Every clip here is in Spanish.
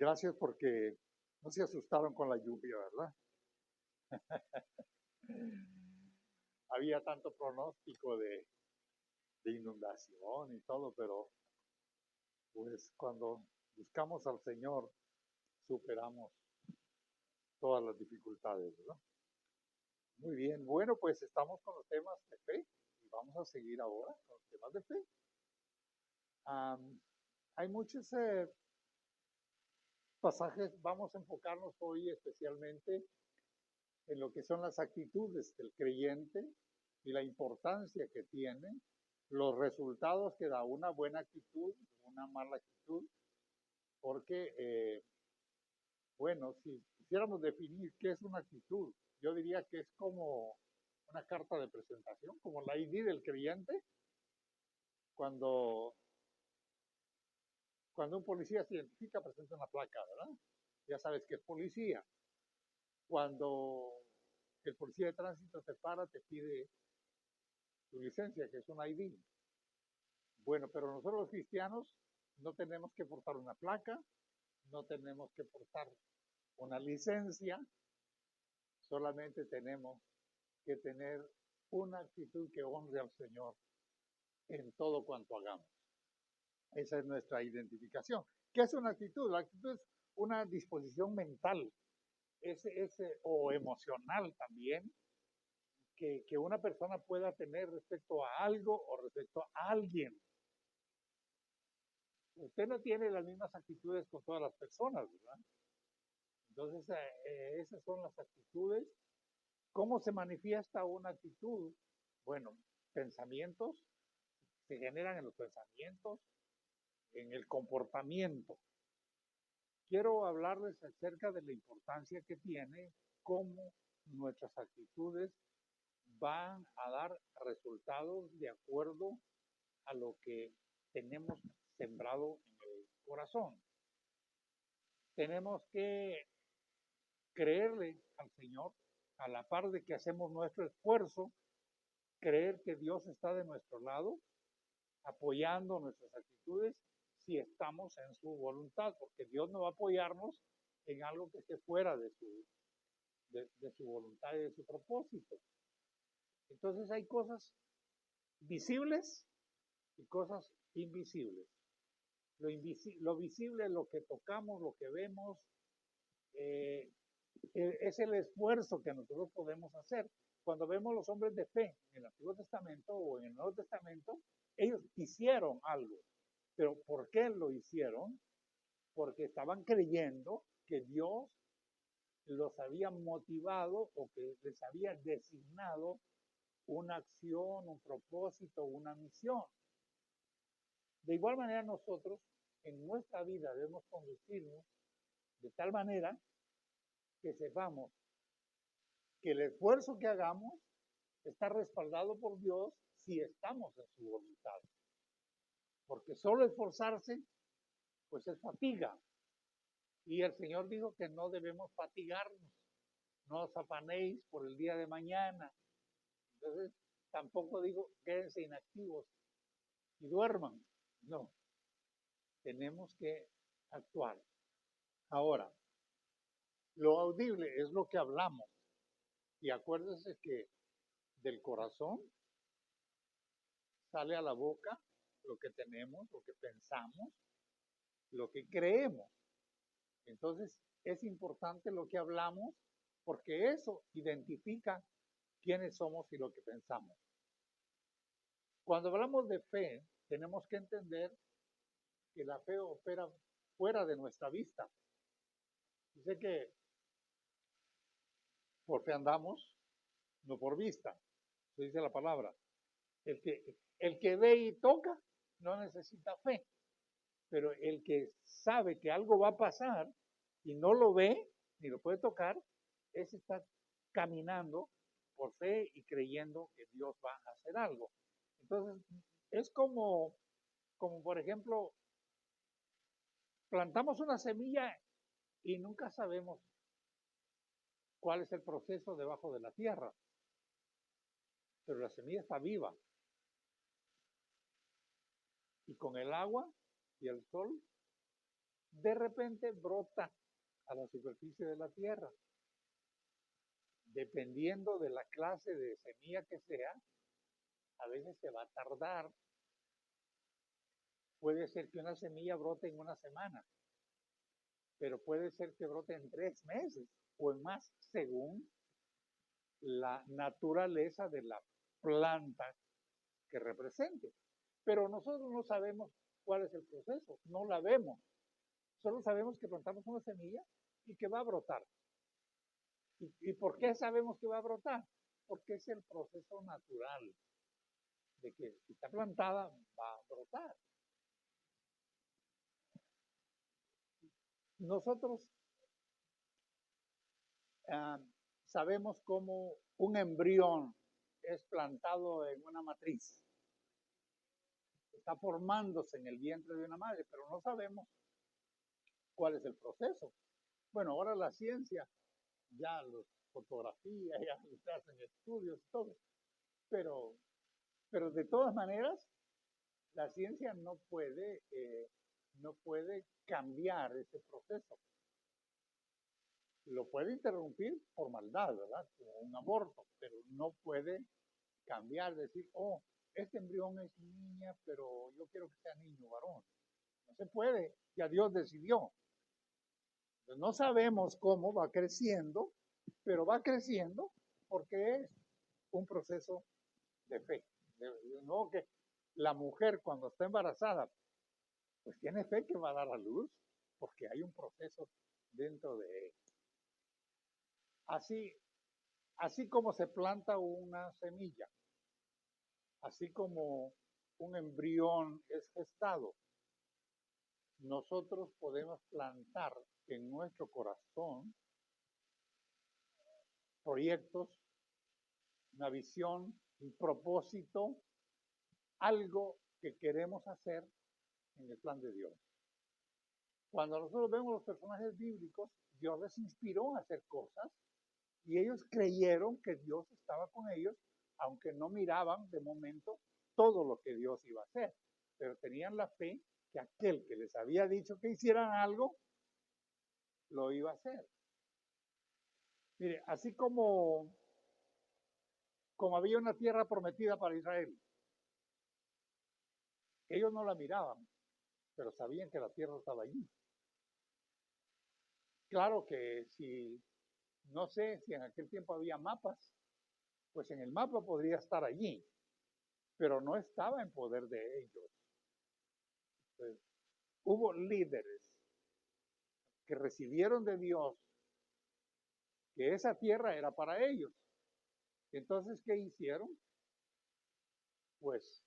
Gracias porque no se asustaron con la lluvia, ¿verdad? Había tanto pronóstico de inundación y todo, pero pues cuando buscamos al Señor superamos todas las dificultades, ¿verdad? Muy bien, bueno, pues estamos con los temas de fe y vamos a seguir ahora con los temas de fe. Hay muchos pasajes, vamos a enfocarnos hoy especialmente en lo que son las actitudes del creyente y la importancia que tiene, los resultados que da una buena actitud, una mala actitud, porque, bueno, si quisiéramos definir qué es una actitud, yo diría que es como una carta de presentación, como la ID del creyente, cuando, cuando un policía se identifica, presenta una placa, ¿verdad? Ya sabes que es policía. Cuando el policía de tránsito te para, te pide tu licencia, que es un ID. Bueno, pero nosotros los cristianos no tenemos que portar una placa, no tenemos que portar una licencia, solamente tenemos que tener una actitud que honre al Señor en todo cuanto hagamos. Esa es nuestra identificación. ¿Qué es una actitud? La actitud es una disposición mental o emocional también que una persona pueda tener respecto a algo o respecto a alguien. Usted no tiene las mismas actitudes con todas las personas, ¿verdad? Entonces, esas son las actitudes. ¿Cómo se manifiesta una actitud? Bueno, pensamientos, se generan en los pensamientos, en el comportamiento. Quiero hablarles acerca de la importancia que tiene cómo nuestras actitudes van a dar resultados de acuerdo a lo que tenemos sembrado en el corazón. Tenemos que creerle al Señor a la par de que hacemos nuestro esfuerzo, creer que Dios está de nuestro lado, apoyando nuestras actitudes si estamos en su voluntad, porque Dios no va a apoyarnos en algo que esté fuera de su voluntad y de su propósito. Entonces hay cosas visibles y cosas invisibles. Lo visible es lo que tocamos, lo que vemos, eh, es el esfuerzo que nosotros podemos hacer. Cuando vemos los hombres de fe en el Antiguo Testamento o en el Nuevo Testamento, ellos hicieron algo. Pero ¿por qué lo hicieron? Porque estaban creyendo que Dios los había motivado o que les había designado una acción, un propósito, una misión. De igual manera nosotros en nuestra vida debemos conducirnos de tal manera que sepamos que el esfuerzo que hagamos está respaldado por Dios si estamos en su voluntad. Porque solo esforzarse, pues es fatiga. Y el Señor dijo que no debemos fatigarnos. No os afanéis por el día de mañana. Entonces, tampoco digo quédense inactivos y duerman. No, tenemos que actuar. Ahora, lo audible es lo que hablamos. Y acuérdense que del corazón sale a la boca lo que tenemos, lo que pensamos, lo que creemos. Entonces, es importante lo que hablamos porque eso identifica quiénes somos y lo que pensamos. Cuando hablamos de fe, tenemos que entender que la fe opera fuera de nuestra vista. Dice que por fe andamos, no por vista. Eso dice la palabra. El que ve y toca no necesita fe, pero el que sabe que algo va a pasar y no lo ve ni lo puede tocar, ese está caminando por fe y creyendo que Dios va a hacer algo. Entonces, es como por ejemplo, plantamos una semilla y nunca sabemos cuál es el proceso debajo de la tierra, pero la semilla está viva y con el agua y el sol de repente brota a la superficie de la tierra. Dependiendo de la clase de semilla que sea, a veces se va a tardar. Puede ser que una semilla brote en una semana, pero puede ser que brote en 3 meses o en más, según la naturaleza de la planta que represente. Pero nosotros no sabemos cuál es el proceso, no la vemos. Solo sabemos que plantamos una semilla y que va a brotar. ¿Y por qué sabemos que va a brotar? Porque es el proceso natural de que si está plantada va a brotar. Nosotros sabemos cómo un embrión es plantado en una matriz. Está formándose en el vientre de una madre, pero no sabemos cuál es el proceso. Bueno, ahora la ciencia ya los fotografía, ya se hacen estudios, todo, pero, pero de todas maneras, la ciencia no puede cambiar ese proceso. Lo puede interrumpir por maldad, ¿verdad? Como un aborto, pero no puede cambiar, decir, oh, este embrión es niña, pero yo quiero que sea niño varón. No se puede, ya Dios decidió. Entonces, no sabemos cómo va creciendo, pero va creciendo porque es un proceso de fe. No que la mujer cuando está embarazada, pues tiene fe que va a dar a luz, porque hay un proceso dentro de ella. Así, así como se planta una semilla, así como un embrión es gestado, nosotros podemos plantar en nuestro corazón proyectos, una visión, un propósito, algo que queremos hacer en el plan de Dios. Cuando nosotros vemos los personajes bíblicos, Dios les inspiró a hacer cosas y ellos creyeron que Dios estaba con ellos, aunque no miraban de momento todo lo que Dios iba a hacer, pero tenían la fe que aquel que les había dicho que hicieran algo, lo iba a hacer. Mire, así como había una tierra prometida para Israel, ellos no la miraban, pero sabían que la tierra estaba allí. Claro que si, no sé si en aquel tiempo había mapas, pues en el mapa podría estar allí, pero no estaba en poder de ellos. Entonces, hubo líderes que recibieron de Dios que esa tierra era para ellos. Entonces, ¿qué hicieron? Pues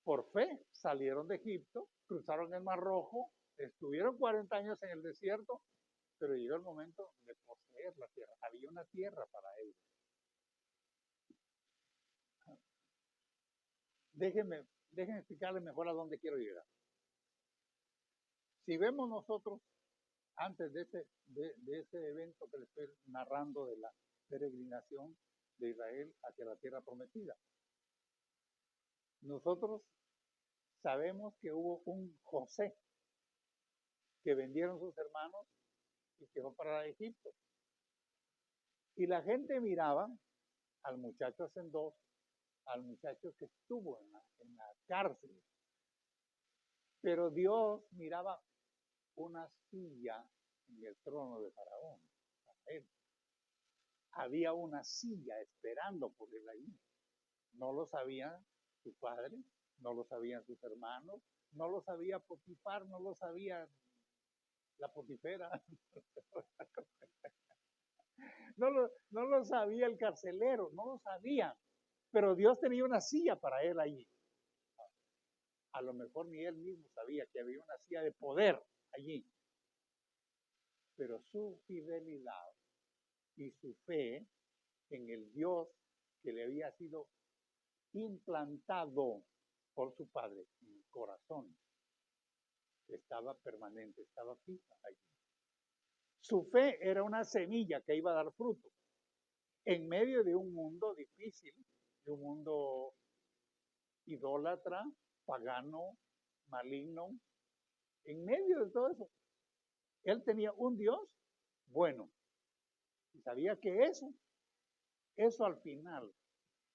por fe salieron de Egipto, cruzaron el Mar Rojo, estuvieron 40 años en el desierto, pero llegó el momento de poseer la tierra. Había una tierra para ellos. Déjenme explicarles mejor a dónde quiero llegar. Si vemos nosotros, antes de ese evento que les estoy narrando de la peregrinación de Israel hacia la tierra prometida, nosotros sabemos que hubo un José que vendieron sus hermanos y que fue para Egipto. Y la gente miraba al muchacho hacendor, al muchacho que estuvo en la cárcel. Pero Dios miraba una silla en el trono de Faraón. Para él. Había una silla esperando por él ahí. No lo sabía su padre, no lo sabían sus hermanos, no lo sabía Potifar, no lo sabía la Potifera, no lo sabía el carcelero, no lo sabían, pero Dios tenía una silla para él allí. A lo mejor ni él mismo sabía que había una silla de poder allí, pero su fidelidad y su fe en el Dios que le había sido implantado por su padre en el corazón estaba permanente, estaba fija allí. Su fe era una semilla que iba a dar fruto en medio de un mundo difícil, de un mundo idólatra, pagano, maligno. En medio de todo eso, Él tenía un Dios bueno y sabía que eso al final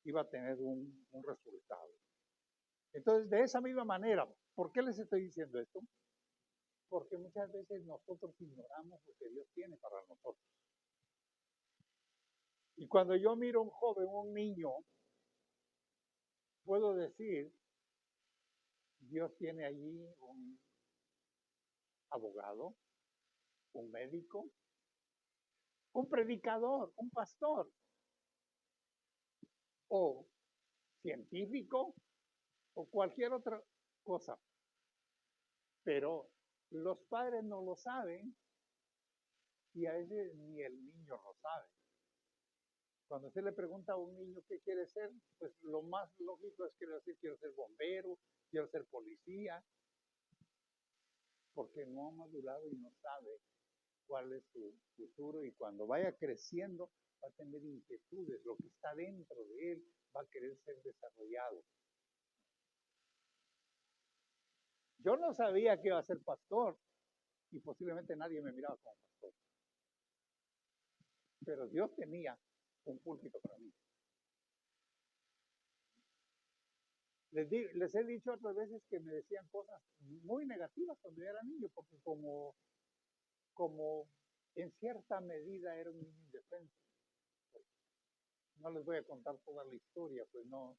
iba a tener un resultado. Entonces, de esa misma manera, ¿por qué les estoy diciendo esto? Porque muchas veces nosotros ignoramos lo que Dios tiene para nosotros. Y cuando yo miro a un joven, un niño, puedo decir, Dios tiene allí un abogado, un médico, un predicador, un pastor, o científico, o cualquier otra cosa. Pero los padres no lo saben y a veces ni el niño lo sabe. Cuando usted le pregunta a un niño qué quiere ser, pues lo más lógico es que le decir quiero ser bombero, quiero ser policía, porque no ha madurado y no sabe cuál es su futuro, y cuando vaya creciendo va a tener inquietudes, lo que está dentro de él va a querer ser desarrollado. Yo no sabía que iba a ser pastor y posiblemente nadie me miraba como pastor, pero Dios tenía un púlpito para mí. Les he dicho otras veces que me decían cosas muy negativas cuando yo era niño, porque como en cierta medida era un niño indefenso. No les voy a contar toda la historia, pues no,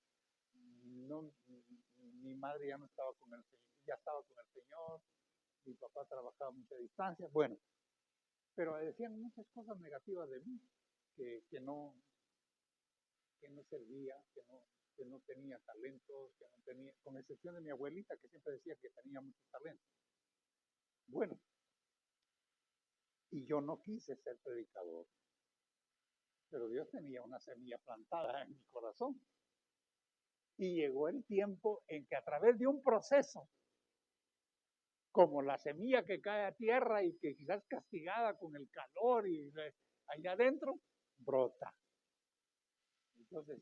mi madre ya no estaba con el Señor, ya estaba con el Señor, mi papá trabajaba a mucha distancia, bueno, pero decían muchas cosas negativas de mí, que no servía, que no tenía talentos, que no tenía, con excepción de mi abuelita, que siempre decía que tenía mucho talento. Bueno, y yo no quise ser predicador, pero Dios tenía una semilla plantada en mi corazón. Y llegó el tiempo en que a través de un proceso, como la semilla que cae a tierra y que quizás castigada con el calor y allá adentro, brota. Entonces,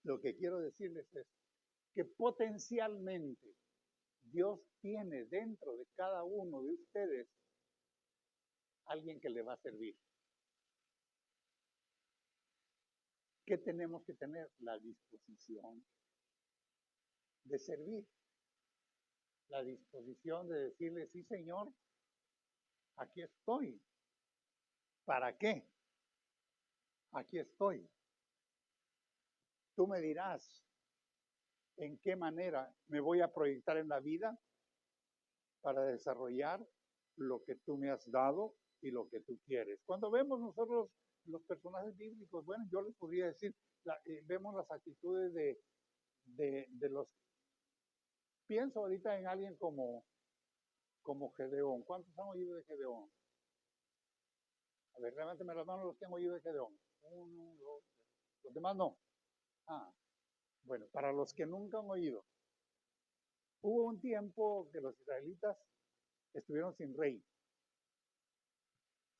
lo que quiero decirles es que potencialmente Dios tiene dentro de cada uno de ustedes alguien que le va a servir. ¿Qué tenemos que tener? La disposición de servir, la disposición de decirle, sí, Señor, aquí estoy. ¿Para qué? Aquí estoy. Tú me dirás en qué manera me voy a proyectar en la vida para desarrollar lo que tú me has dado y lo que tú quieres. Cuando vemos nosotros los personajes bíblicos, bueno, yo les podría decir, vemos las actitudes de los... Pienso ahorita en alguien como Gedeón. ¿Cuántos han oído de Gedeón? A ver, levánteme las manos los que han oído de Gedeón. Uno, dos, tres. Los demás no. Ah, bueno, para los que nunca han oído, hubo un tiempo que los israelitas estuvieron sin rey.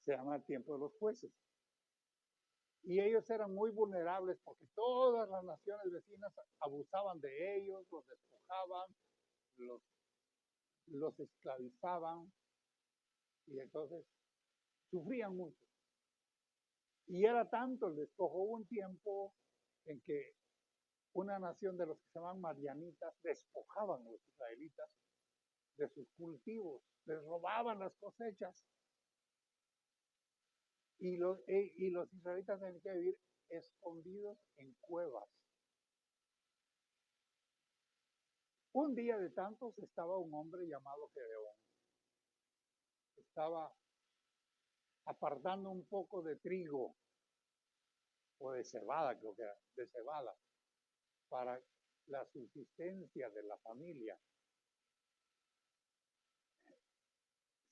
Se llama el tiempo de los jueces. Y ellos eran muy vulnerables porque todas las naciones vecinas abusaban de ellos, los despojaban, los, los esclavizaban, y entonces sufrían mucho. Y era tanto el despojo, hubo un tiempo en que una nación de los que se llaman madianitas despojaban a los israelitas de sus cultivos, les robaban las cosechas, y los israelitas tenían que vivir escondidos en cuevas. Un día de tantos estaba un hombre llamado Gedeón. Estaba apartando un poco de trigo o de cebada, creo que era, de cebada, para la subsistencia de la familia.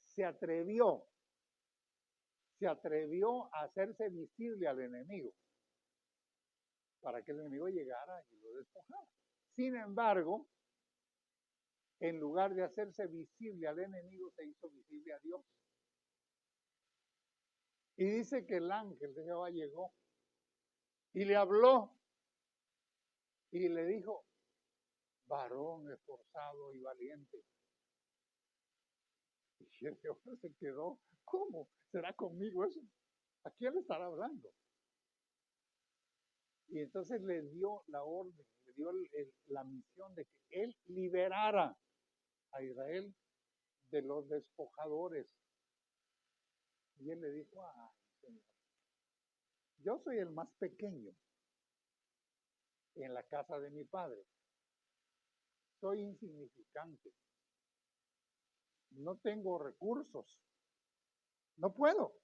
Se atrevió a hacerse visible al enemigo para que el enemigo llegara y lo despojara. Sin embargo, en lugar de hacerse visible al enemigo, se hizo visible a Dios. Y dice que el ángel de Jehová llegó y le habló y le dijo, varón esforzado y valiente, Y el hombre se quedó, ¿cómo? ¿Será conmigo eso? ¿A quién le estará hablando? Y entonces le dio la orden, le dio la misión de que él liberara a Israel de los despojadores. Y él le dijo, ay, Señor, yo soy el más pequeño en la casa de mi padre. Soy insignificante. No tengo recursos. No puedo.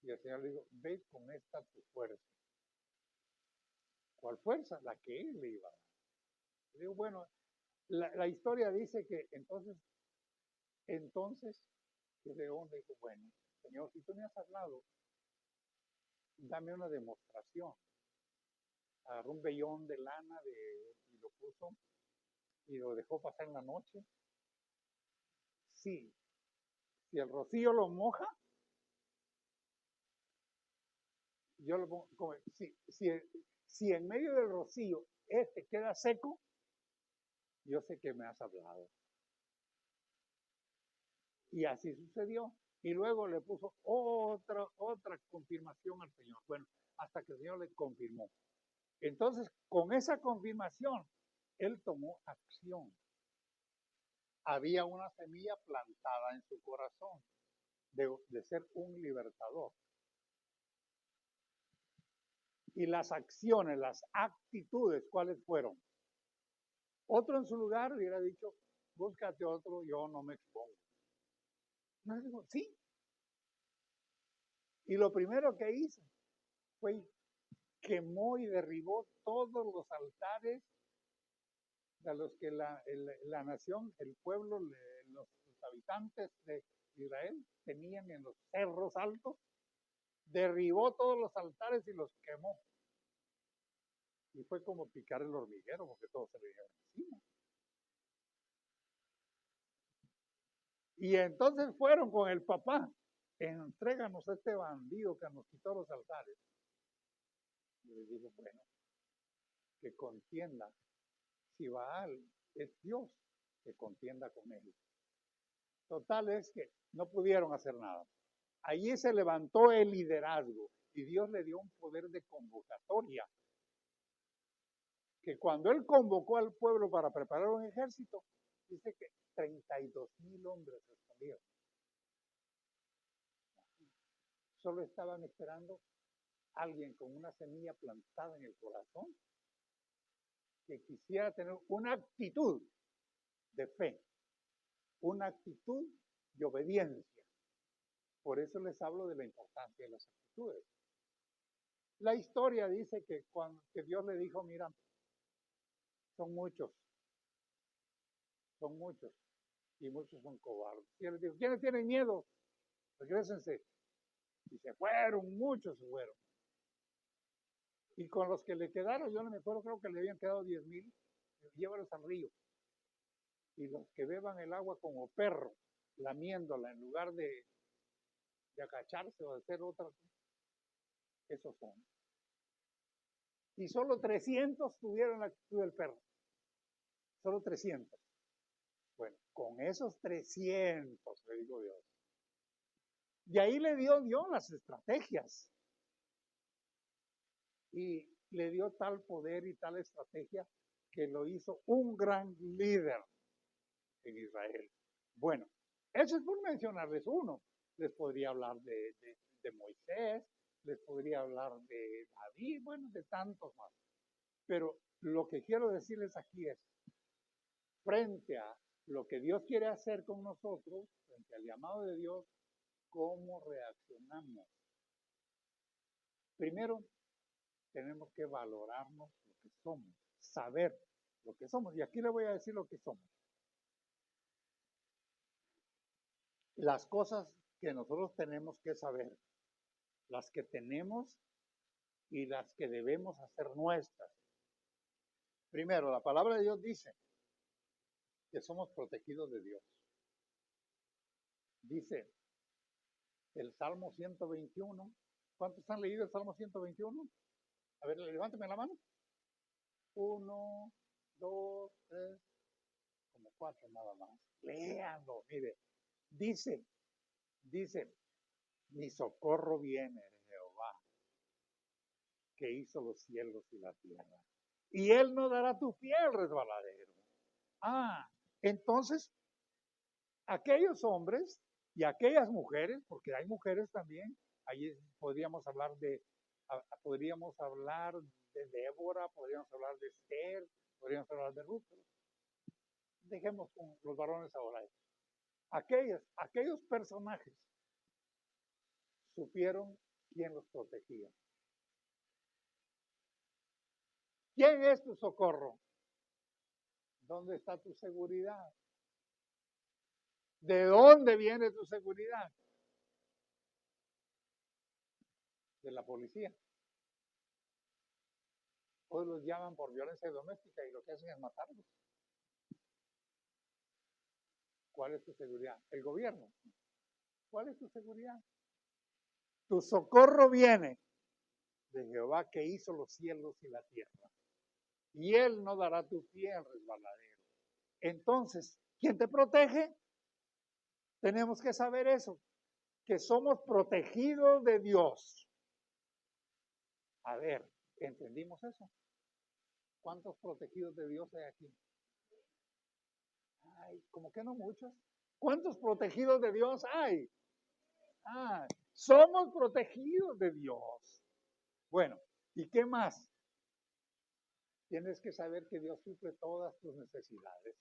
Y el Señor le dijo, ve con esta tu fuerza. ¿Cuál fuerza? La que él le iba a dar. Le digo, bueno, la historia dice que entonces, Gedeón le dijo, bueno, Señor, si tú me has hablado, dame una demostración. Agarró un vellón de lana y lo puso y lo dejó pasar en la noche. Sí, si el rocío lo moja, yo lo pongo, como, si en medio del rocío este queda seco, yo sé que me has hablado. Y así sucedió. Y luego le puso otra confirmación al Señor. Bueno, hasta que el Señor le confirmó. Entonces, con esa confirmación, él tomó acción. Había una semilla plantada en su corazón de ser un libertador. Y las acciones, las actitudes, ¿cuáles fueron? Otro en su lugar hubiera dicho, búscate otro, yo no me expongo. No, digo, sí. Y lo primero que hizo fue quemó y derribó todos los altares de los que la nación, el pueblo, los habitantes de Israel tenían en los cerros altos, derribó todos los altares y los quemó. Y fue como picar el hormiguero, porque todo se le dio encima. Y entonces fueron con el papá, entréganos a este bandido que nos quitó los altares. Y le dijo, bueno, que contienda. Si Baal es Dios, que contienda con él. Total es que no pudieron hacer nada. Allí se levantó el liderazgo y Dios le dio un poder de convocatoria. Que cuando él convocó al pueblo para preparar un ejército, dice que 32,000 hombres respondieron. Solo estaban esperando a alguien con una semilla plantada en el corazón que quisiera tener una actitud de fe, una actitud de obediencia. Por eso les hablo de la importancia de las actitudes. La historia dice que Dios le dijo, mira, son muchos, y muchos son cobardes. Y él dijo, ¿quiénes tienen miedo? Regrésense. Y se fueron, muchos se fueron. Y con los que le quedaron, yo no me acuerdo, creo que le habían quedado 10,000, llévalos al río. Y los que beban el agua como perro, lamiéndola en lugar de agacharse o de hacer otra, esos son. Y solo 300 tuvieron la actitud del perro. Solo 300. Bueno, con esos 300, le dijo Dios. Y ahí le dio Dios las estrategias. Y le dio tal poder y tal estrategia que lo hizo un gran líder en Israel. Bueno, eso es por mencionarles uno. Les podría hablar de Moisés, les podría hablar de David, bueno, de tantos más. Pero lo que quiero decirles aquí es, frente a lo que Dios quiere hacer con nosotros, frente al llamado de Dios, ¿cómo reaccionamos? Primero, tenemos que valorarnos lo que somos, saber lo que somos. Y aquí le voy a decir lo que somos. Las cosas que nosotros tenemos que saber, las que tenemos y las que debemos hacer nuestras. Primero, la palabra de Dios dice que somos protegidos de Dios. Dice el Salmo 121. ¿Cuántos han leído el Salmo 121? A ver, levánteme la mano. 1, 2, 3, como 4 nada más. Léanlo, mire. Dice, mi socorro viene de Jehová, que hizo los cielos y la tierra. Y él no dará tu pie al resbaladero. Entonces, aquellos hombres y aquellas mujeres, porque hay mujeres también, ahí podríamos hablar de Débora, podríamos hablar de Esther, podríamos hablar de Ruth. Dejemos con los varones ahora. Aquellos personajes supieron quién los protegía. ¿Quién es tu socorro? ¿Dónde está tu seguridad? ¿De dónde viene tu seguridad? De la policía. Hoy los llaman por violencia doméstica y lo que hacen es matarlos. ¿Cuál es tu seguridad? ¿El gobierno? ¿Cuál es tu seguridad? Tu socorro viene de Jehová, que hizo los cielos y la tierra. Y él no dará tu pie al resbaladero. Entonces, ¿quién te protege? Tenemos que saber eso, que somos protegidos de Dios. A ver, ¿entendimos eso? ¿Cuántos protegidos de Dios hay aquí? Ay, como que no muchos. ¿Cuántos protegidos de Dios hay? Somos protegidos de Dios. Bueno, ¿y qué más? Tienes que saber que Dios suple todas tus necesidades.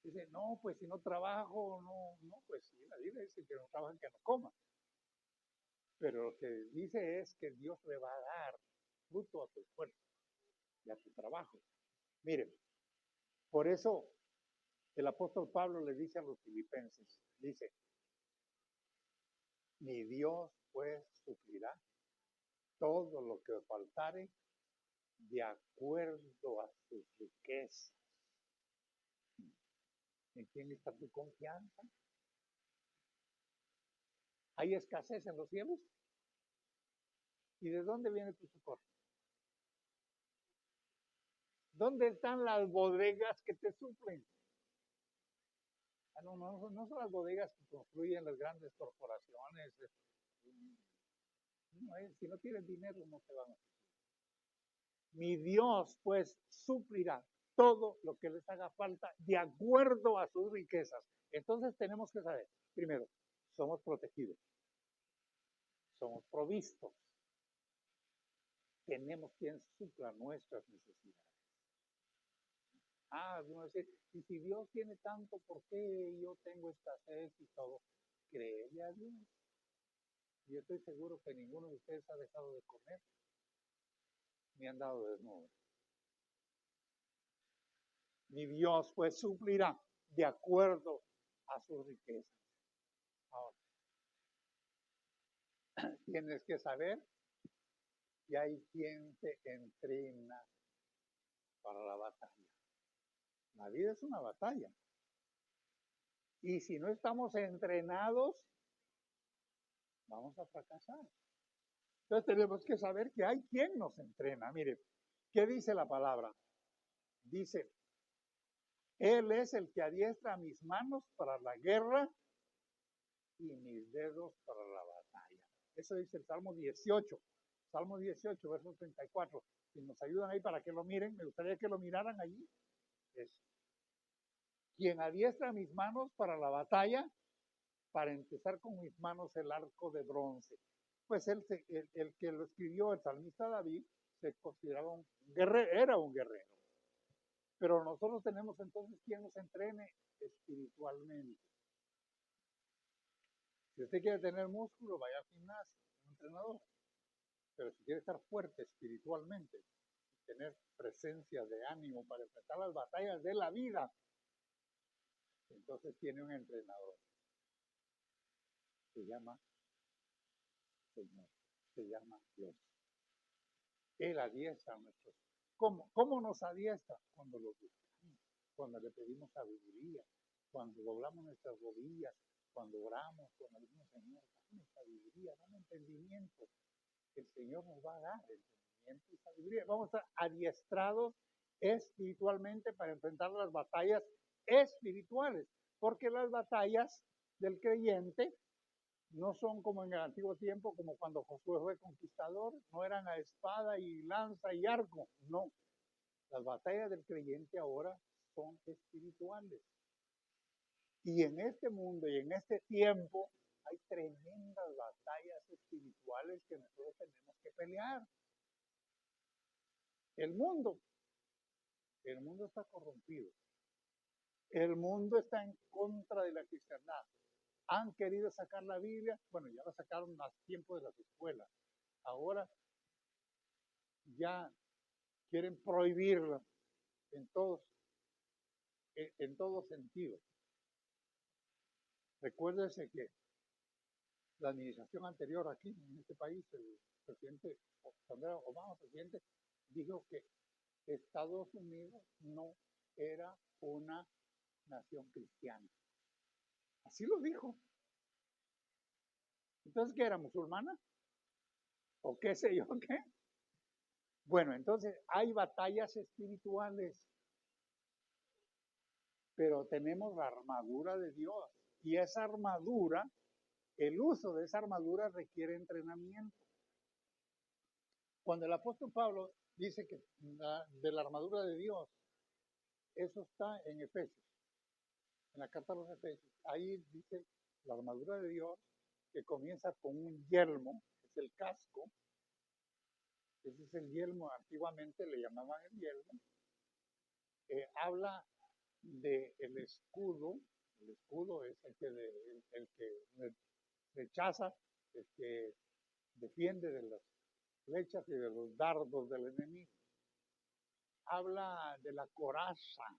Dice, no, pues si no trabajo, no, pues sí, la Biblia dice que no trabaja, que no coma. Pero lo que dice es que Dios le va a dar fruto a tu esfuerzo y a tu trabajo. Miren, por eso el apóstol Pablo le dice a los filipenses, dice, mi Dios pues suplirá todo lo que os faltare de acuerdo a sus riquezas. ¿En quién está tu confianza? ¿Hay escasez en los cielos? ¿Y de dónde viene tu socorro? ¿Dónde están las bodegas que te suplen? No son las bodegas que construyen las grandes corporaciones. Si no tienen dinero, no se van a suplir. Mi Dios, pues, suplirá todo lo que les haga falta de acuerdo a sus riquezas. Entonces tenemos que saber, primero, somos protegidos, somos provistos, tenemos quien supla nuestras necesidades. Uno dice, y si Dios tiene tanto, ¿por qué yo tengo escasez y todo? Créele a Dios. Yo estoy seguro que ninguno de ustedes ha dejado de comer, ni han dado desnudo. Mi Dios pues suplirá de acuerdo a sus riquezas. Ahora, tienes que saber que hay quien te entrena para la batalla. La vida es una batalla. Y si no estamos entrenados, vamos a fracasar. Entonces tenemos que saber que hay quien nos entrena. Mire, ¿qué dice la palabra? Dice, Él es el que adiestra mis manos para la guerra y mis dedos para la batalla. Eso dice el Salmo 18. Salmo 18, verso 34. Si nos ayudan ahí para que lo miren, me gustaría que lo miraran allí. Es quien adiestra mis manos para la batalla, para empezar con mis manos el arco de bronce. Pues el que lo escribió, el salmista David, se consideraba un guerrero, era un guerrero. Pero nosotros tenemos entonces quien nos entrene espiritualmente. Si usted quiere tener músculo, vaya al gimnasio, un entrenador. Pero si quiere estar fuerte espiritualmente, tener presencia de ánimo para enfrentar las batallas de la vida, entonces tiene un entrenador. Se llama Señor, se llama Dios. Él adiestra a nuestros. ¿Cómo nos adiestra? Cuando lo buscamos, cuando le pedimos sabiduría, cuando doblamos nuestras rodillas, cuando oramos, cuando le decimos, Señor, dame sabiduría, dame entendimiento. El Señor nos va a dar entendimiento y sabiduría. Vamos a estar adiestrados espiritualmente para enfrentar las batallas espirituales, porque las batallas del creyente no son como en el antiguo tiempo, como cuando Josué fue conquistador, no eran a espada y lanza y arco, no. Las batallas del creyente ahora son espirituales. Y en este mundo y en este tiempo hay tremendas batallas espirituales que nosotros tenemos que pelear. El mundo está corrompido. El mundo está en contra de la cristiandad. Han querido sacar la Biblia, bueno, ya la sacaron más tiempo de las escuelas. Ahora ya quieren prohibirla en todo sentido. Recuérdese que la administración anterior aquí en este país, el presidente, cuando era Obama presidente, dijo que Estados Unidos no era una nación cristiana. Así lo dijo. Entonces, ¿qué era? ¿Musulmana? ¿O qué sé yo qué? Bueno, entonces hay batallas espirituales, pero tenemos la armadura de Dios. Y esa armadura, el uso de esa armadura requiere entrenamiento. Cuando el apóstol Pablo dice que de la armadura de Dios, eso está en Efesios, en la carta a los Efesios. Ahí dice la armadura de Dios, que comienza con un yelmo, que es el casco. Ese es el yelmo, antiguamente le llamaban el yelmo. Habla del escudo. El escudo es el que rechaza, el que defiende de las flechas y de los dardos del enemigo. Habla de la coraza,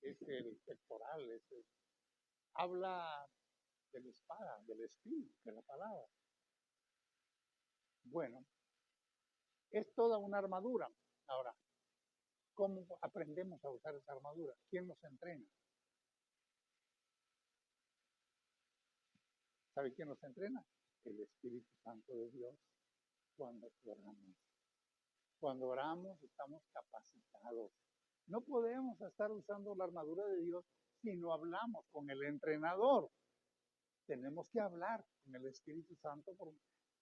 es el pectoral, habla de la espada, del espíritu, de la palabra. Bueno, es toda una armadura. Ahora, ¿cómo aprendemos a usar esa armadura? ¿Quién nos entrena? ¿Sabe quién nos entrena? El Espíritu Santo de Dios cuando oramos. Cuando oramos estamos capacitados. No podemos estar usando la armadura de Dios si no hablamos con el entrenador. Tenemos que hablar con el Espíritu Santo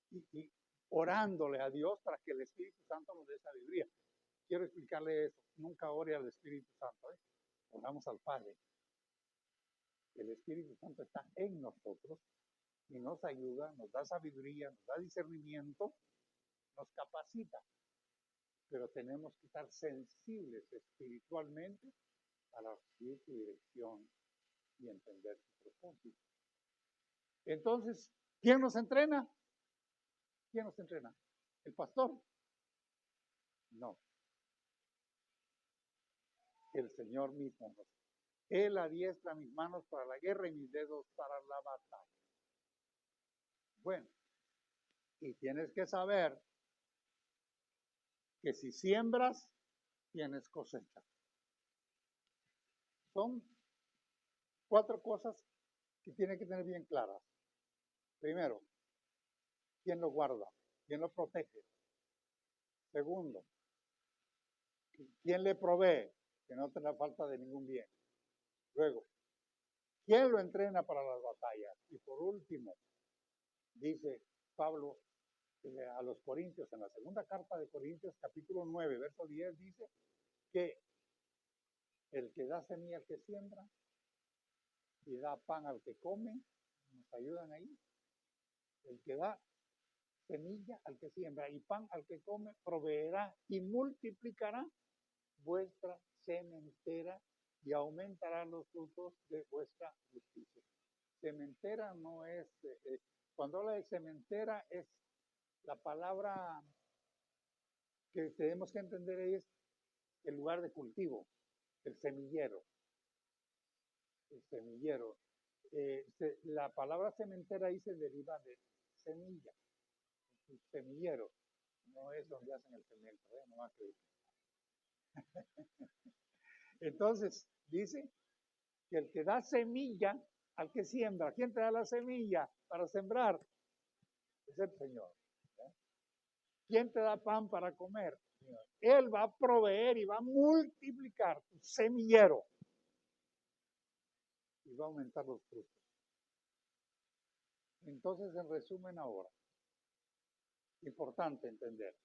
y orándole a Dios para que el Espíritu Santo nos dé sabiduría. Quiero explicarle eso. Nunca ore al Espíritu Santo. Oramos al Padre. El Espíritu Santo está en nosotros y nos ayuda, nos da sabiduría, nos da discernimiento, nos capacita. Pero tenemos que estar sensibles espiritualmente para recibir su dirección y entender su propósito. Entonces, ¿quién nos entrena? ¿Quién nos entrena? ¿El pastor? No. El Señor mismo. Él adiestra mis manos para la guerra y mis dedos para la batalla. Bueno, y tienes que saber que si siembras, tienes cosecha. Son 4 cosas que tienen que tener bien claras. Primero, ¿quién lo guarda? ¿Quién lo protege? Segundo, ¿quién le provee? Que no tenga falta de ningún bien. Luego, ¿quién lo entrena para las batallas? Y por último, dice Pablo a los Corintios, en la segunda carta de Corintios, capítulo 9, verso 10, dice que el que da semilla al que siembra y da pan al que come, ¿nos ayudan ahí? El que da semilla al que siembra y pan al que come, proveerá y multiplicará vuestra sementera y aumentará los frutos de vuestra justicia. Sementera no es, cuando habla de sementera es la palabra que tenemos que entender es el lugar de cultivo, el semillero. El semillero. La palabra sementera ahí se deriva de semilla. El semillero no es donde hacen el cemento, no más que entonces dice que el que da semilla al que siembra, ¿quién te da la semilla para sembrar? Es el Señor. ¿Quién te da pan para comer? Él va a proveer y va a multiplicar tu semillero y va a aumentar los frutos. Entonces, en resumen ahora, importante entender,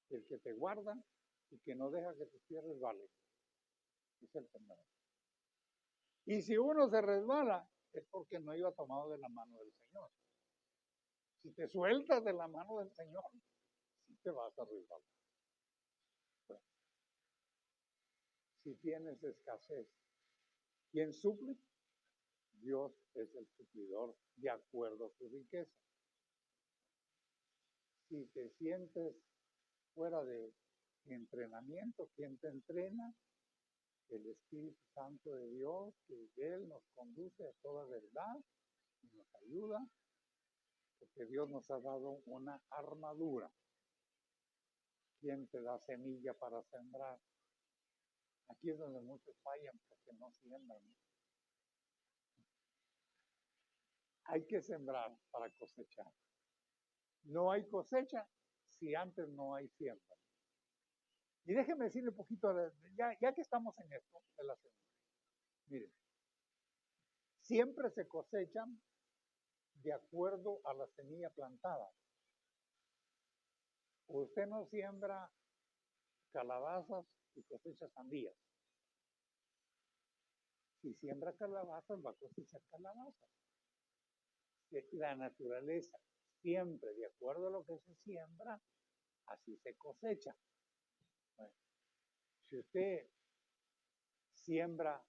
el que te guarda y que no deja que tus pies resbalen, es el Señor. Y si uno se resbala, es porque no iba tomado de la mano del Señor. Si te sueltas de la mano del Señor, sí te vas a resbalar. Bueno, si tienes escasez, ¿quién suple? Dios es el suplidor de acuerdo a su riqueza. Si te sientes fuera de entrenamiento, ¿quién te entrena? El Espíritu Santo de Dios, que Él nos conduce a toda verdad y nos ayuda, porque Dios nos ha dado una armadura. ¿Quién te da semilla para sembrar? Aquí es donde muchos fallan porque no siembran. Hay que sembrar para cosechar. No hay cosecha si antes no hay siembra. Y déjeme decirle un poquito, ya que estamos en esto de la semilla. Miren, siempre se cosechan de acuerdo a la semilla plantada. Usted no siembra calabazas y cosecha sandías. Si siembra calabazas, va a cosechar calabazas. La naturaleza, siempre de acuerdo a lo que se siembra, así se cosecha. Bueno, si usted siembra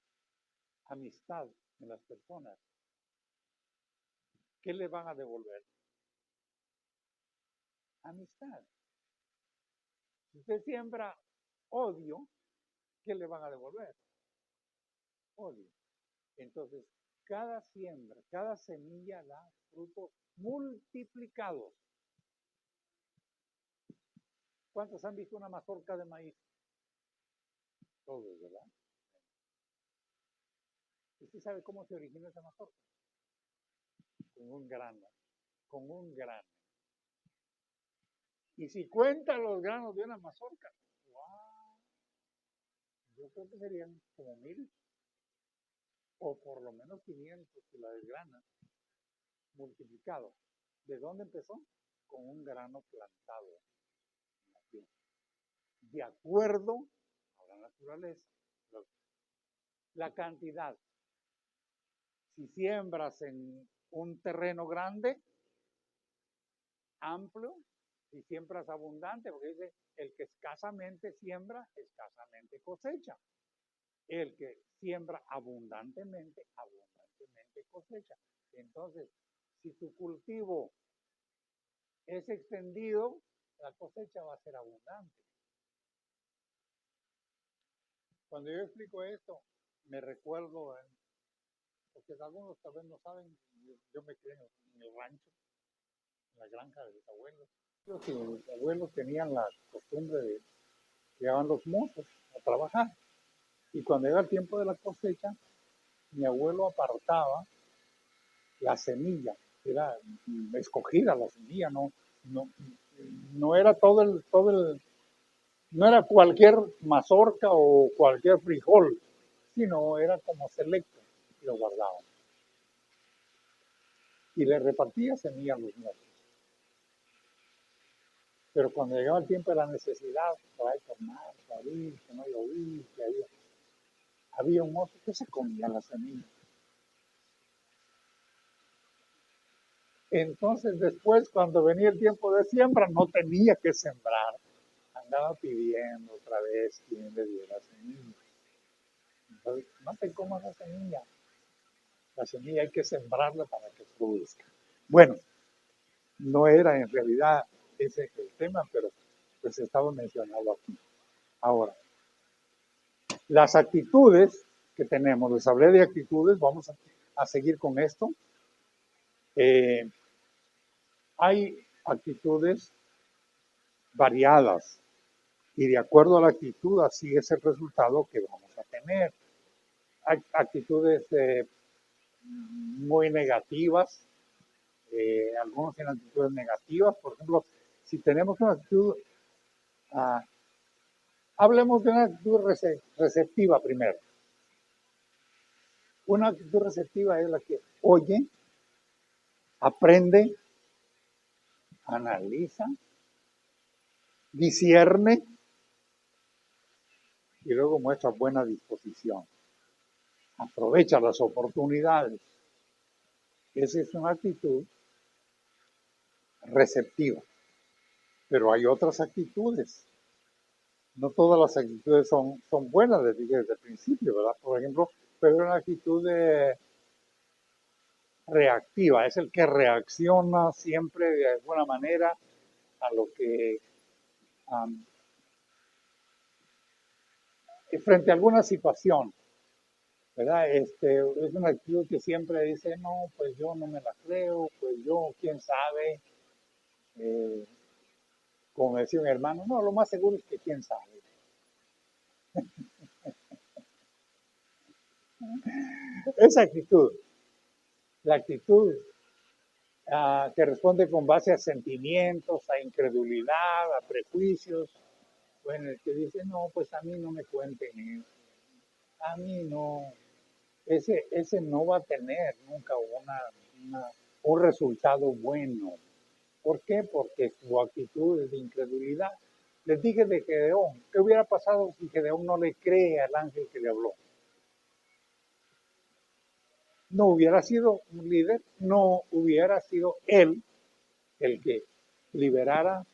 amistad en las personas, ¿qué le van a devolver? Amistad. Si usted siembra odio, ¿qué le van a devolver? Odio. Entonces, cada siembra, cada semilla da frutos multiplicados. ¿Cuántos han visto una mazorca de maíz? Todos, ¿verdad? ¿Usted sabe cómo se origina esa mazorca? Con un grano, con un grano. Y si cuenta los granos de una mazorca, ¡wow! Yo creo que serían como 1000 o por lo menos 500 si la desgrana, multiplicado. ¿De dónde empezó? Con un grano plantado en la tierra, de acuerdo a la naturaleza. La cantidad. Si siembras en un terreno grande, amplio, si siembras abundante, porque dice, el que escasamente siembra, escasamente cosecha. El que siembra abundantemente, abundantemente cosecha. Entonces, si tu cultivo es extendido, la cosecha va a ser abundante. Cuando yo explico esto, me recuerdo, porque algunos tal vez no saben, yo me crié en el rancho, en la granja de mis abuelos. Los abuelos tenían la costumbre de que llevaban los mozos a trabajar. Y cuando era el tiempo de la cosecha, mi abuelo apartaba la semilla, era escogida la semilla, no era no era cualquier mazorca o cualquier frijol, sino era como selecto y lo guardaban. Y le repartía semilla a los mozos. Pero cuando llegaba el tiempo de la necesidad, por ahí por marzo, abril, que no llovía, que había un mozo que se comía la semilla. Entonces después, cuando venía el tiempo de siembra, no tenía que sembrar. Andaba pidiendo otra vez quien le diera semilla. Entonces, no te comas la semilla. La semilla hay que sembrarla para que produzca. Bueno, no era en realidad ese el tema, pero pues estaba mencionado aquí. Ahora, las actitudes que tenemos, les hablé de actitudes, vamos a seguir con esto. Hay actitudes variadas y de acuerdo a la actitud, así es el resultado que vamos a tener. Hay actitudes muy negativas, algunos tienen actitudes negativas, por ejemplo, si tenemos una actitud Ah, hablemos de una actitud receptiva primero. Una actitud receptiva es la que oye, aprende, analiza, discierne y luego muestra buena disposición. Aprovecha las oportunidades. Esa es una actitud receptiva. Pero hay otras actitudes. No todas las actitudes son buenas desde el principio, ¿verdad? Por ejemplo, pero una actitud reactiva, es el que reacciona siempre de alguna manera a lo que um, frente a alguna situación, ¿verdad? Es una actitud que siempre dice, no, pues yo no me la creo, pues yo, quién sabe, eh, como decía un hermano, no, lo más seguro es que quién sabe. Esa actitud, la actitud que responde con base a sentimientos, a incredulidad, a prejuicios, bueno, el que dice, no, pues a mí no me cuenten eso, a mí no, ese no va a tener nunca un resultado bueno. ¿Por qué? Porque su actitud es de incredulidad. Les dije de Gedeón, ¿qué hubiera pasado si Gedeón no le cree al ángel que le habló? No hubiera sido un líder, no hubiera sido él el que liberara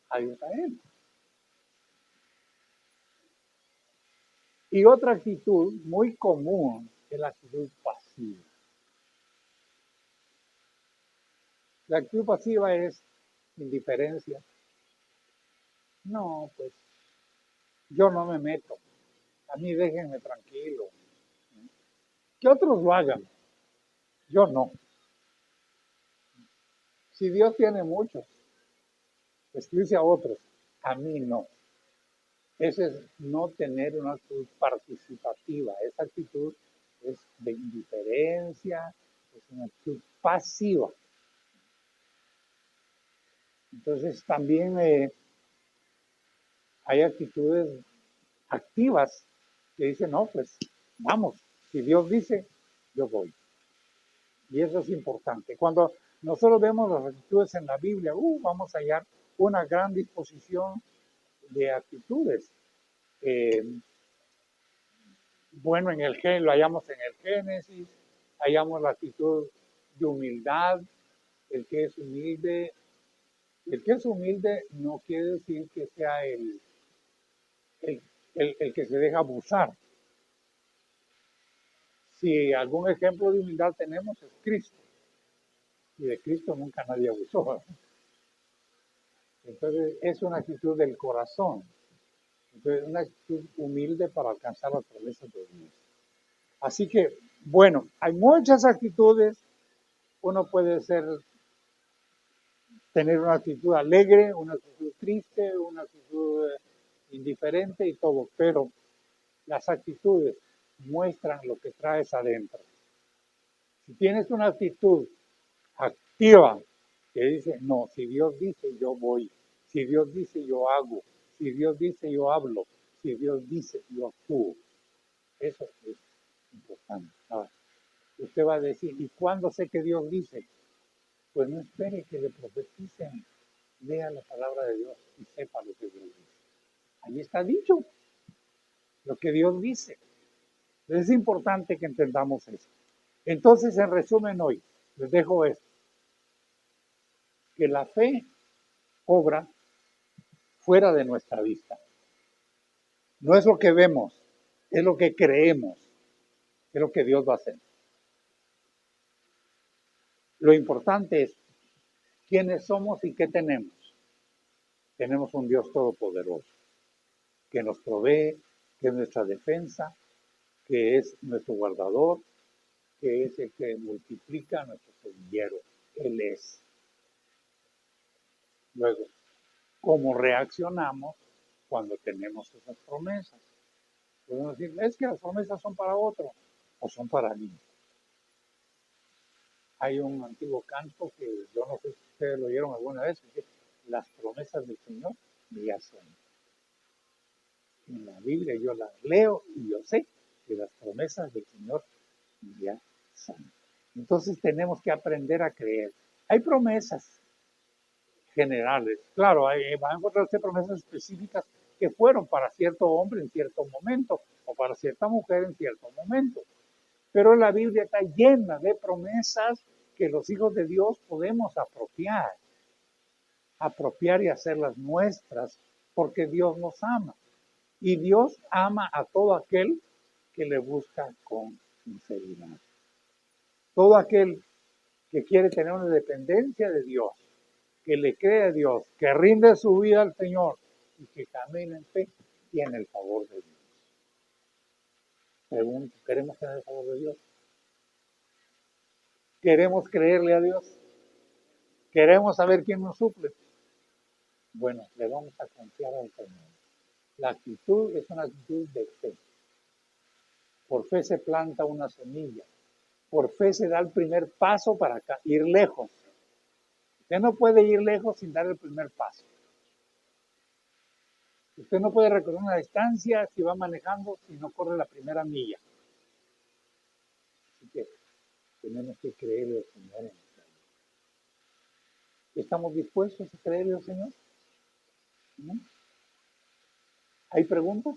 a Israel. Y otra actitud muy común es la actitud pasiva. La actitud pasiva es indiferencia. No, pues yo no me meto. A mí déjenme tranquilo. Que otros lo hagan. Yo no. Si Dios tiene muchos, pues que use a otros. A mí no. Ese es no tener una actitud participativa. Esa actitud es de indiferencia, es una actitud pasiva. Entonces también hay actitudes activas que dicen, no, pues vamos, si Dios dice, yo voy. Y eso es importante. Cuando nosotros vemos las actitudes en la Biblia, vamos a hallar una gran disposición de actitudes. Eh, bueno, lo hallamos en el Génesis, hallamos la actitud de humildad, el que es humilde. El que es humilde no quiere decir que sea el, el que se deja abusar. Si algún ejemplo de humildad tenemos es Cristo, y de Cristo nunca nadie abusó. Entonces es una actitud del corazón, entonces una actitud humilde para alcanzar las promesas de Dios. Así que, bueno, hay muchas actitudes. Uno puede tener una actitud alegre, una actitud triste, una actitud indiferente y todo, pero las actitudes muestran lo que traes adentro. Si tienes una actitud activa que dice, no, si Dios dice, yo voy, si Dios dice, yo hago, si Dios dice, yo hablo, si Dios dice, yo actúo. Eso es importante. Ahora, usted va a decir, ¿y cuándo sé que Dios dice? Pues no espere que le profeticen, lea la palabra de Dios y sepa lo que Dios dice. Ahí está dicho lo que Dios dice. Es importante que entendamos eso. Entonces, en resumen hoy, les dejo esto, que la fe obra fuera de nuestra vista. No es lo que vemos, es lo que creemos, es lo que Dios va a hacer. Lo importante es quiénes somos y qué tenemos. Tenemos un Dios todopoderoso que nos provee, que es nuestra defensa, que es nuestro guardador, que es el que multiplica a nuestro semillero. Él es. Luego, ¿cómo reaccionamos cuando tenemos esas promesas? Podemos decir, es que las promesas son para otro o son para mí. Hay un antiguo canto que yo no sé si ustedes lo oyeron alguna vez, que dice, las promesas del Señor ya son. En la Biblia yo las leo y yo sé que las promesas del Señor ya son. Entonces tenemos que aprender a creer. Hay promesas generales. Claro, van a encontrarse promesas específicas que fueron para cierto hombre en cierto momento o para cierta mujer en cierto momento. Pero la Biblia está llena de promesas que los hijos de Dios podemos apropiar y hacerlas nuestras, porque Dios nos ama. Y Dios ama a todo aquel que le busca con sinceridad. Todo aquel que quiere tener una dependencia de Dios, que le cree a Dios, que rinde su vida al Señor y que camina en fe, tiene el favor de Dios. Pregunto, ¿queremos tener el favor de Dios? ¿Queremos creerle a Dios? ¿Queremos saber quién nos suple? Bueno, le vamos a confiar al Señor. La actitud es una actitud de fe. Por fe se planta una semilla. Por fe se da el primer paso para ir lejos. Usted no puede ir lejos sin dar el primer paso. Usted no puede recorrer una distancia si va manejando si no corre la primera milla. Así que tenemos que creerle al Señor en nuestra vida. ¿Estamos dispuestos a creerle al Señor? ¿No? ¿Hay preguntas?